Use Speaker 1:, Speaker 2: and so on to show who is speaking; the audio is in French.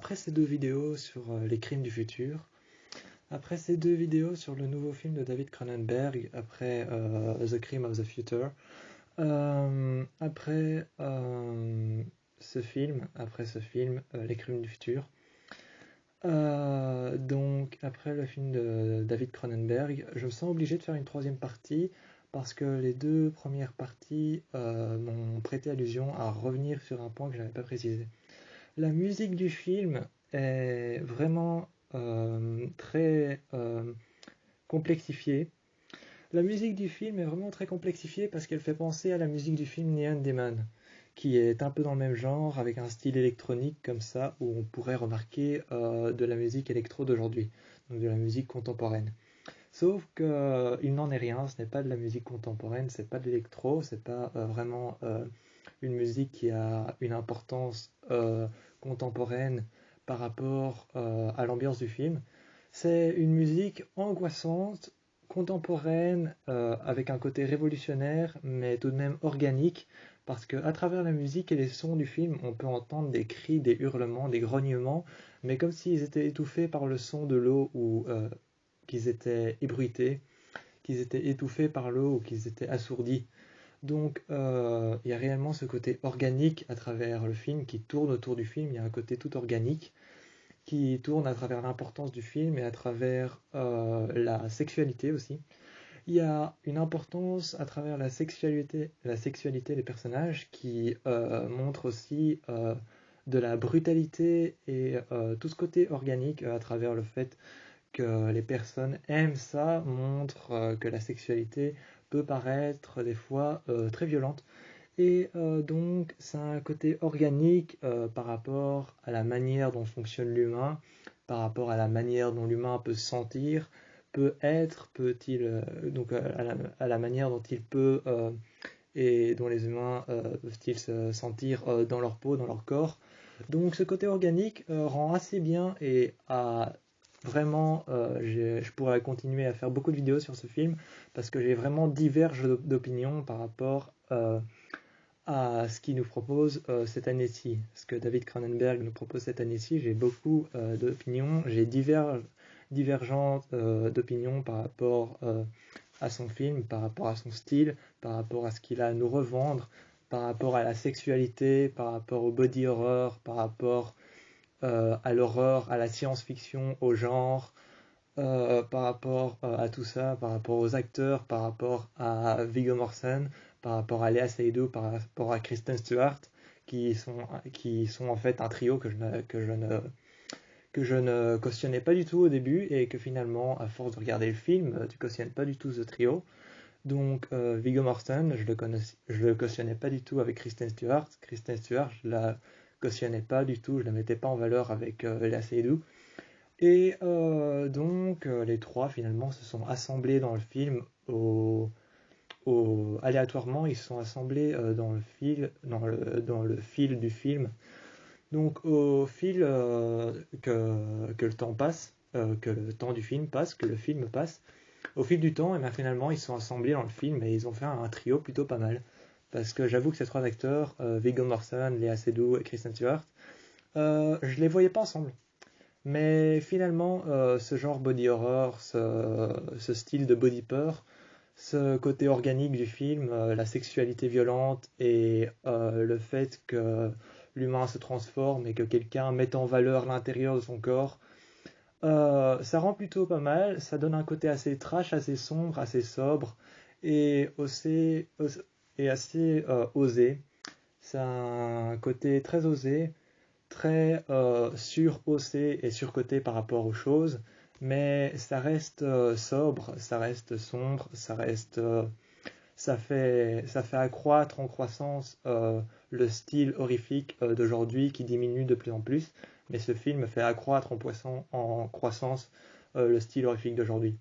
Speaker 1: après ces deux vidéos sur les crimes du futur, après ces deux vidéos sur le nouveau film de David Cronenberg, après The Crime of the Future, après ce film, Les crimes du futur, donc après le film de David Cronenberg, je me sens obligé de faire une troisième partie parce que les deux premières parties m'ont prêté allusion à revenir sur un point que je n'avais pas précisé. La musique du film est vraiment très complexifiée. La musique du film est vraiment très complexifiée parce qu'elle fait penser à la musique du film Neon Demon, qui est un peu dans le même genre, avec un style électronique comme ça, où on pourrait remarquer de la musique électro d'aujourd'hui, donc de la musique contemporaine. Sauf qu'il n'en est rien, ce n'est pas de la musique contemporaine, c'est pas de l'électro, c'est pas vraiment une musique qui a une importance contemporaine par rapport à l'ambiance du film. C'est une musique angoissante, contemporaine, avec un côté révolutionnaire, mais tout de même organique, parce qu'à travers la musique et les sons du film, on peut entendre des cris, des hurlements, des grognements, mais comme s'ils étaient étouffés par le son de l'eau ou qu'ils étaient ébruités, qu'ils étaient étouffés par l'eau ou qu'ils étaient assourdis. Donc il y a réellement ce côté organique à travers le film qui tourne autour du film, il y a un côté tout organique qui tourne à travers l'importance du film et à travers la sexualité aussi. Il y a une importance à travers la sexualité des personnages qui montre aussi de la brutalité et tout ce côté organique à travers le fait que les personnes aiment ça, montre que la sexualité peut paraître des fois très violente. Et donc, c'est un côté organique par rapport à la manière dont fonctionne l'humain, par rapport à la manière dont l'humain peut se sentir, peut être, peut-il, donc à la manière dont il peut et dont les humains peuvent-ils se sentir dans leur peau, dans leur corps. Donc, ce côté organique rend assez bien et a vraiment, je pourrais continuer à faire beaucoup de vidéos sur ce film parce que j'ai vraiment diverges d'opinions par rapport à ce qu'il nous propose cette année-ci. Ce que David Cronenberg nous propose cette année-ci, j'ai beaucoup d'opinions, j'ai divergentes d'opinions par rapport à son film, par rapport à son style, par rapport à ce qu'il a à nous revendre, par rapport à la sexualité, par rapport au body horror, par rapport à l'horreur, à la science-fiction, au genre, par rapport à tout ça, par rapport aux acteurs, par rapport à Viggo Mortensen, par rapport à Léa Seydoux, par rapport à Kristen Stewart, qui sont en fait un trio que je ne cautionnais pas du tout au début et que finalement, à force de regarder le film, tu cautionnes pas du tout ce trio. Donc Viggo Mortensen, je le cautionnais pas du tout avec Kristen Stewart. Kristen Stewart, je la cautionnais pas du tout, je la mettais pas en valeur avec Léa Seydoux. Et donc les trois finalement se sont assemblés dans le film aléatoirement, ils se sont assemblés dans le fil du film. Donc au fil que le temps passe, que le temps du film passe, que le film passe, au fil du temps, et bien finalement ils se sont assemblés dans le film et ils ont fait un trio plutôt pas mal. Parce que j'avoue que ces trois acteurs, Viggo Mortensen, Léa Seydoux et Kristen Stewart, je les voyais pas ensemble. Mais finalement, ce genre body horror, ce style de body peur, ce côté organique du film, la sexualité violente et le fait que l'humain se transforme et que quelqu'un mette en valeur l'intérieur de son corps, ça rend plutôt pas mal. Ça donne un côté assez trash, assez sombre, assez sobre et assez osé. C'est un côté très osé, très surhaussé et surcoté par rapport aux choses, mais ça reste sobre, ça reste sombre, ça fait accroître en croissance le style horrifique d'aujourd'hui qui diminue de plus en plus, mais ce film fait accroître en croissance le style horrifique d'aujourd'hui.